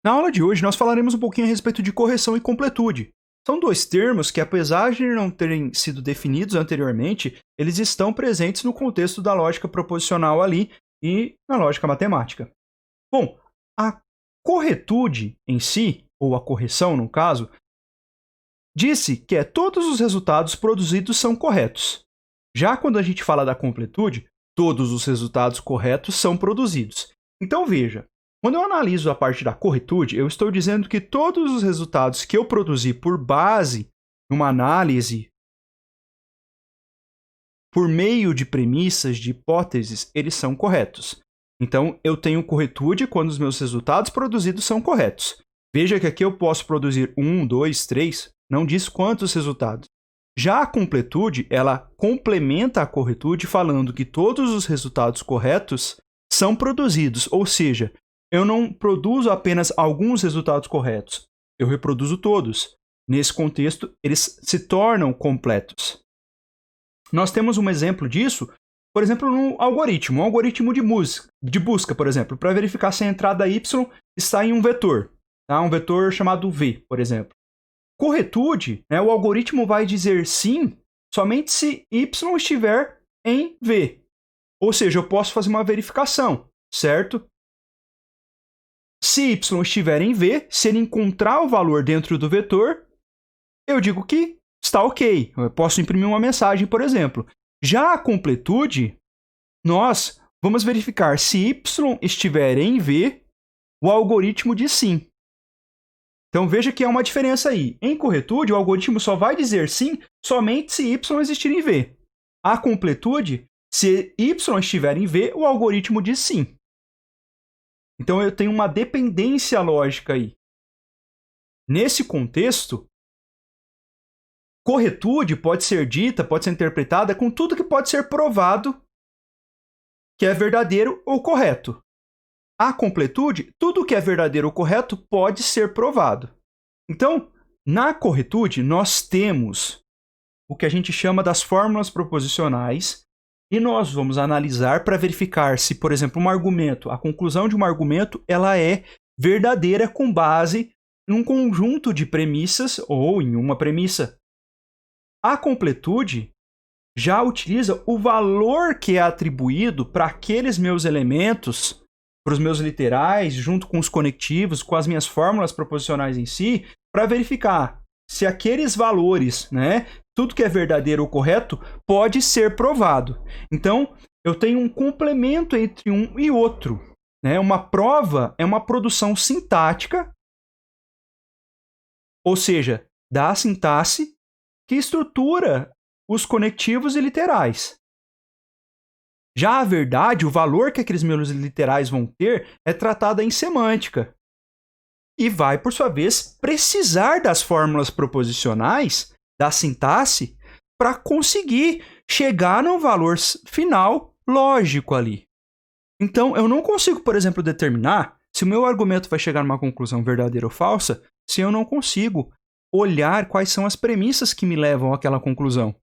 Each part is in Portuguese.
Na aula de hoje, nós falaremos um pouquinho a respeito de correção e completude. São dois termos que, apesar de não terem sido definidos anteriormente, eles estão presentes no contexto da lógica proposicional ali e na lógica matemática. Bom, a corretude em si, ou a correção no caso, disse que todos os resultados produzidos são corretos. Já quando a gente fala da completude, todos os resultados corretos são produzidos. Então veja, quando eu analiso a parte da corretude, eu estou dizendo que todos os resultados que eu produzi por base numa análise, por meio de premissas, de hipóteses, eles são corretos. Então, eu tenho corretude quando os meus resultados produzidos são corretos. Veja que aqui eu posso produzir 1, 2, 3, não diz quantos resultados. Já a completude, ela complementa a corretude falando que todos os resultados corretos são produzidos, ou seja, eu não produzo apenas alguns resultados corretos, eu reproduzo todos. Nesse contexto, eles se tornam completos. Nós temos um exemplo disso, por exemplo, no algoritmo. Um algoritmo de busca, por exemplo, para verificar se a entrada y está em um vetor. Tá? Um vetor chamado v, por exemplo. Corretude, o algoritmo vai dizer sim somente se y estiver em v. Ou seja, eu posso fazer uma verificação, certo? Se y estiver em v, se ele encontrar o valor dentro do vetor, eu digo que está ok. Eu posso imprimir uma mensagem, por exemplo. Já a completude, nós vamos verificar se y estiver em v, o algoritmo diz sim. Então veja que há uma diferença aí. Em corretude, o algoritmo só vai dizer sim somente se y existir em v. A completude, se y estiver em v, o algoritmo diz sim. Então eu tenho uma dependência lógica aí. Nesse contexto, corretude pode ser dita, pode ser interpretada com tudo que pode ser provado que é verdadeiro ou correto. A completude, tudo que é verdadeiro ou correto pode ser provado. Então, na corretude, nós temos o que a gente chama das fórmulas proposicionais e nós vamos analisar para verificar se, por exemplo, um argumento, a conclusão de um argumento, ela é verdadeira com base num conjunto de premissas ou em uma premissa. A completude já utiliza o valor que é atribuído para aqueles meus elementos, para os meus literais, junto com os conectivos, com as minhas fórmulas proposicionais em si, para verificar se aqueles valores, tudo que é verdadeiro ou correto, pode ser provado. Então, eu tenho um complemento entre um e outro. Uma prova é uma produção sintática, ou seja, da sintaxe que estrutura os conectivos e literais. Já a verdade, o valor que aqueles meus literais vão ter, é tratada em semântica. E vai, por sua vez, precisar das fórmulas proposicionais, da sintaxe, para conseguir chegar no valor final lógico ali. Então, eu não consigo, por exemplo, determinar se o meu argumento vai chegar numa conclusão verdadeira ou falsa, se eu não consigo olhar quais são as premissas que me levam àquela conclusão.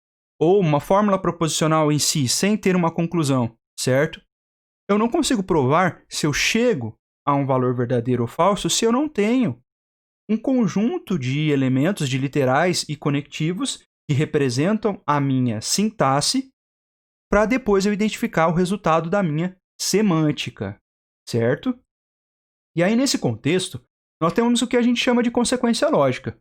Ou uma fórmula proposicional em si, sem ter uma conclusão, certo? Eu não consigo provar se eu chego a um valor verdadeiro ou falso se eu não tenho um conjunto de elementos, de literais e conectivos que representam a minha sintaxe para depois eu identificar o resultado da minha semântica, certo? E aí, nesse contexto, nós temos o que a gente chama de consequência lógica.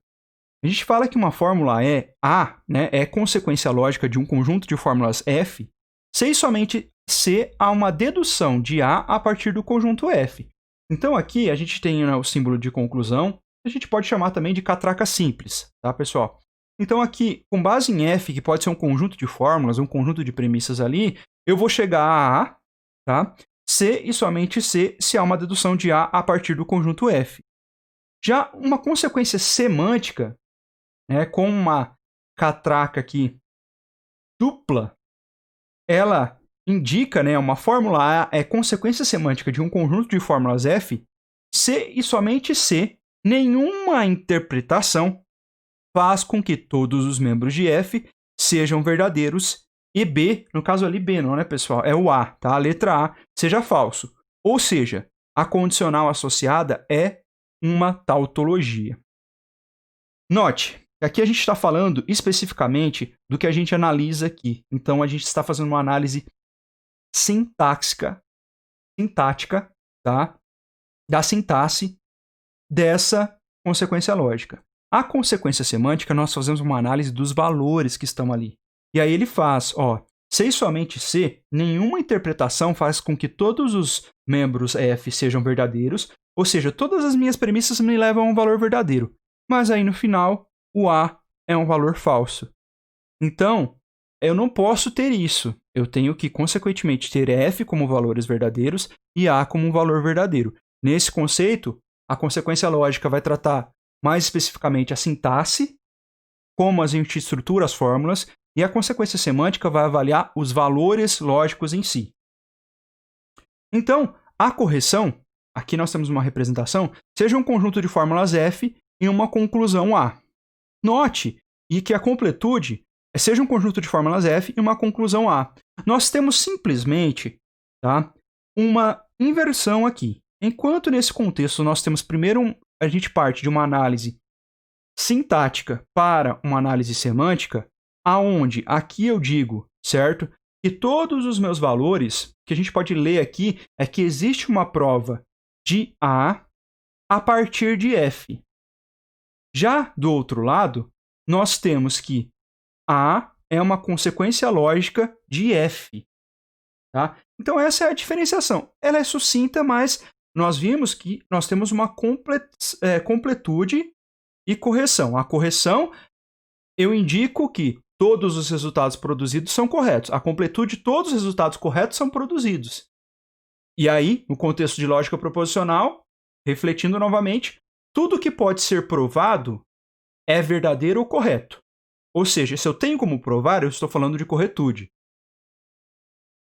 A gente fala que uma fórmula A, é consequência lógica de um conjunto de fórmulas F, se e somente se há uma dedução de A partir do conjunto F. Então aqui a gente tem o símbolo de conclusão, a gente pode chamar também de catraca simples, tá, pessoal? Então aqui, com base em F, que pode ser um conjunto de fórmulas, um conjunto de premissas ali, eu vou chegar a A, tá? Se e somente se há uma dedução de A partir do conjunto F. Já uma consequência semântica, com uma catraca aqui dupla, ela indica, uma fórmula A é consequência semântica de um conjunto de fórmulas F, se e somente se nenhuma interpretação faz com que todos os membros de F sejam verdadeiros e B, no caso ali B não, pessoal? É o A, tá? A letra A seja falso. Ou seja, a condicional associada é uma tautologia. Note, aqui a gente está falando especificamente do que a gente analisa aqui. Então, a gente está fazendo uma análise sintática, tá? Da sintaxe dessa consequência lógica. A consequência semântica, nós fazemos uma análise dos valores que estão ali. E aí ele faz, se e somente se, nenhuma interpretação faz com que todos os membros F sejam verdadeiros, ou seja, todas as minhas premissas me levam a um valor verdadeiro. Mas aí no final, o A é um valor falso. Então, eu não posso ter isso. Eu tenho que, consequentemente, ter F como valores verdadeiros e A como um valor verdadeiro. Nesse conceito, a consequência lógica vai tratar mais especificamente a sintaxe, como a gente estrutura as fórmulas, e a consequência semântica vai avaliar os valores lógicos em si. Então, a correção, aqui nós temos uma representação, seja um conjunto de fórmulas F e uma conclusão A. Note que a completude seja um conjunto de fórmulas F e uma conclusão A. Nós temos simplesmente, tá, uma inversão aqui. Enquanto nesse contexto nós temos primeiro, a gente parte de uma análise sintática para uma análise semântica, aonde aqui eu digo, certo, que todos os meus valores, que a gente pode ler aqui, é que existe uma prova de A partir de F. Já do outro lado, nós temos que A é uma consequência lógica de F. Tá? Então essa é a diferenciação. Ela é sucinta, mas nós vimos que nós temos uma completude e correção. A correção, eu indico que todos os resultados produzidos são corretos. A completude, todos os resultados corretos são produzidos. E aí, no contexto de lógica proposicional, refletindo novamente, tudo que pode ser provado é verdadeiro ou correto. Ou seja, se eu tenho como provar, eu estou falando de corretude.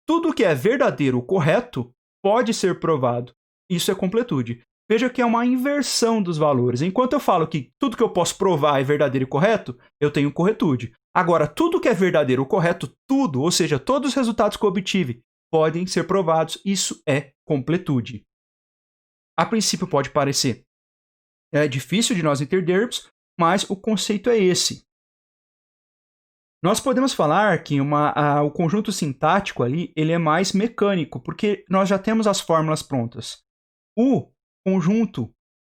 Tudo que é verdadeiro ou correto pode ser provado. Isso é completude. Veja que é uma inversão dos valores. Enquanto eu falo que tudo que eu posso provar é verdadeiro e correto, eu tenho corretude. Agora, tudo que é verdadeiro ou correto, tudo, ou seja, todos os resultados que eu obtive, podem ser provados. Isso é completude. A princípio pode parecer difícil de nós entendermos, mas o conceito é esse. Nós podemos falar que o conjunto sintático ali, ele é mais mecânico, porque nós já temos as fórmulas prontas. O conjunto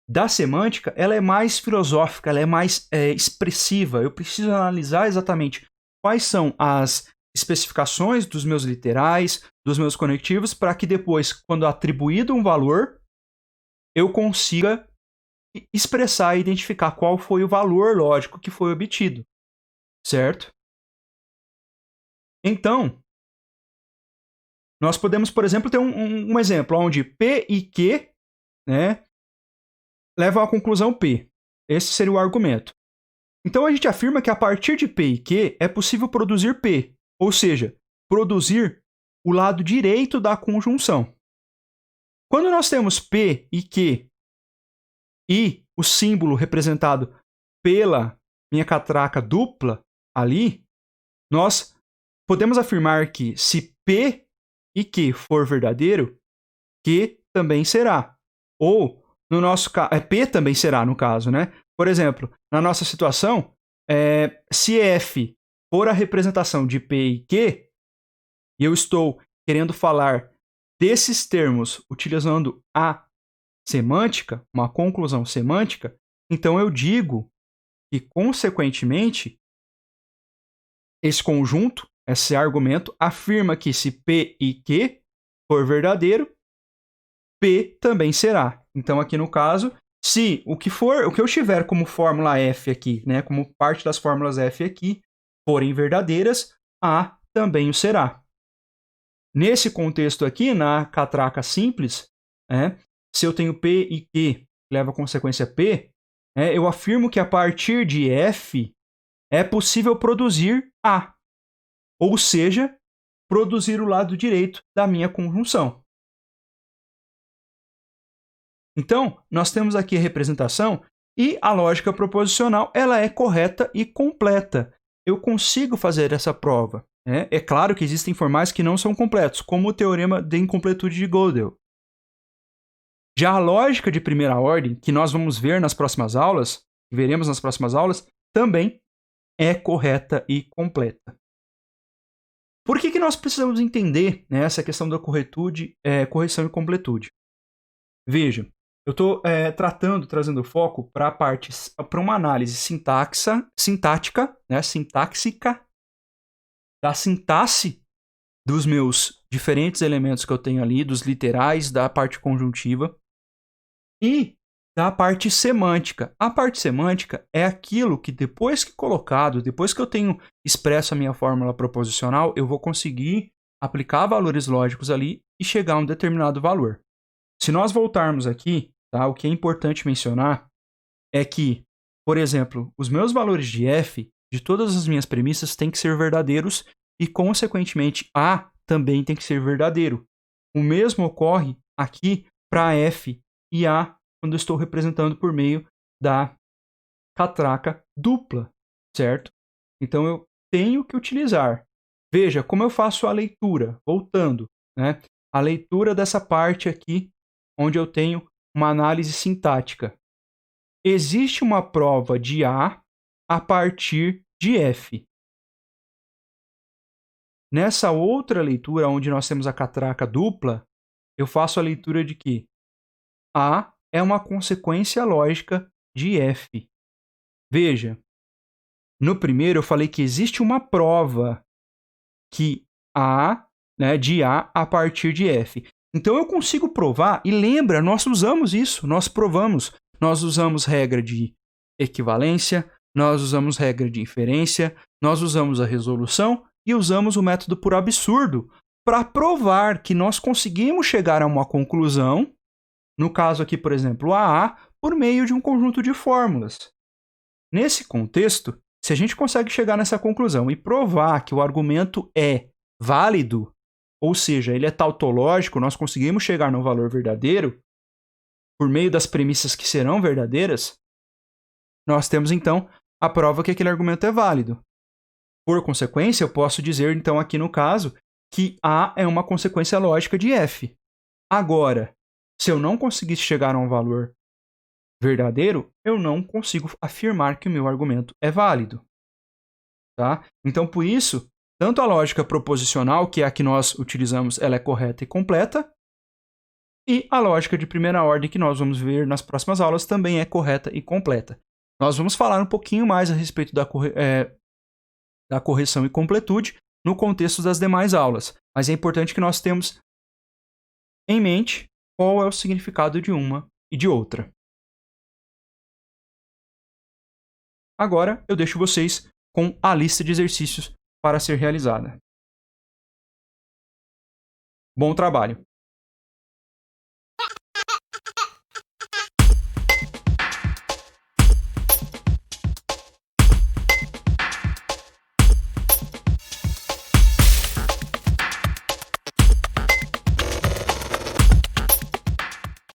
da semântica, ela é mais filosófica, ela é mais expressiva. Eu preciso analisar exatamente quais são as especificações dos meus literais, dos meus conectivos, para que depois, quando atribuído um valor, eu consiga expressar e identificar qual foi o valor lógico que foi obtido. Certo? Então, nós podemos, por exemplo, ter um exemplo onde P e Q, né, levam à conclusão P. Esse seria o argumento. Então, a gente afirma que a partir de P e Q é possível produzir P, ou seja, produzir o lado direito da conjunção. Quando nós temos P e Q e o símbolo representado pela minha catraca dupla ali, nós podemos afirmar que se P e Q for verdadeiro, Q também será. Ou, no nosso caso, P também será, no caso, né? Por exemplo, na nossa situação, se F for a representação de P e Q, e eu estou querendo falar desses termos utilizando a semântica, uma conclusão semântica, então eu digo que, consequentemente, esse conjunto, esse argumento, afirma que se P e Q for verdadeiro, P também será. Então, aqui no caso, se o que eu tiver como fórmula F aqui, né, como parte das fórmulas F aqui, forem verdadeiras, A também o será. Nesse contexto aqui, na catraca simples, se eu tenho P e Q que leva a consequência P, eu afirmo que a partir de F é possível produzir A. Ou seja, produzir o lado direito da minha conjunção. Então, nós temos aqui a representação e a lógica proposicional ela é correta e completa. Eu consigo fazer essa prova. É claro que existem formais que não são completos, como o teorema de incompletude de Gödel. Já a lógica de primeira ordem, que nós vamos ver nas próximas aulas, veremos nas próximas aulas, também é correta e completa. Por que nós precisamos entender, né, essa questão da correção e completude? Veja, eu estou trazendo foco para uma análise sintática, né, sintáxica, da sintaxe dos meus diferentes elementos que eu tenho ali, dos literais, da parte conjuntiva e da parte semântica. A parte semântica é aquilo que depois que eu tenho expresso a minha fórmula proposicional, eu vou conseguir aplicar valores lógicos ali e chegar a um determinado valor. Se nós voltarmos aqui, tá, o que é importante mencionar é que, por exemplo, os meus valores de f, de todas as minhas premissas, têm que ser verdadeiros e, consequentemente, A também tem que ser verdadeiro. O mesmo ocorre aqui para f e A quando eu estou representando por meio da catraca dupla, certo? Então, eu tenho que utilizar. Veja como eu faço a leitura, voltando, né? A leitura dessa parte aqui, onde eu tenho uma análise sintática. Existe uma prova de A partir de F. Nessa outra leitura, onde nós temos a catraca dupla, eu faço a leitura de que A é uma consequência lógica de F. Veja, no primeiro eu falei que existe uma prova que A, né, de A partir de F. Então eu consigo provar, e lembra, nós usamos isso, nós provamos. Nós usamos regra de equivalência, nós usamos regra de inferência, nós usamos a resolução e usamos o método por absurdo para provar que nós conseguimos chegar a uma conclusão, no caso aqui, por exemplo, a por meio de um conjunto de fórmulas. Nesse contexto, se a gente consegue chegar nessa conclusão e provar que o argumento é válido, ou seja, ele é tautológico, nós conseguimos chegar no valor verdadeiro, por meio das premissas que serão verdadeiras, nós temos então a prova que aquele argumento é válido. Por consequência, eu posso dizer então aqui no caso que A é uma consequência lógica de F. Agora, se eu não conseguisse chegar a um valor verdadeiro, eu não consigo afirmar que o meu argumento é válido. Tá? Então, por isso, tanto a lógica proposicional, que é a que nós utilizamos, ela é correta e completa, e a lógica de primeira ordem, que nós vamos ver nas próximas aulas, também é correta e completa. Nós vamos falar um pouquinho mais a respeito da correção e completude no contexto das demais aulas, mas é importante que nós tenhamos em mente qual é o significado de uma e de outra. Agora, eu deixo vocês com a lista de exercícios para ser realizada. Bom trabalho!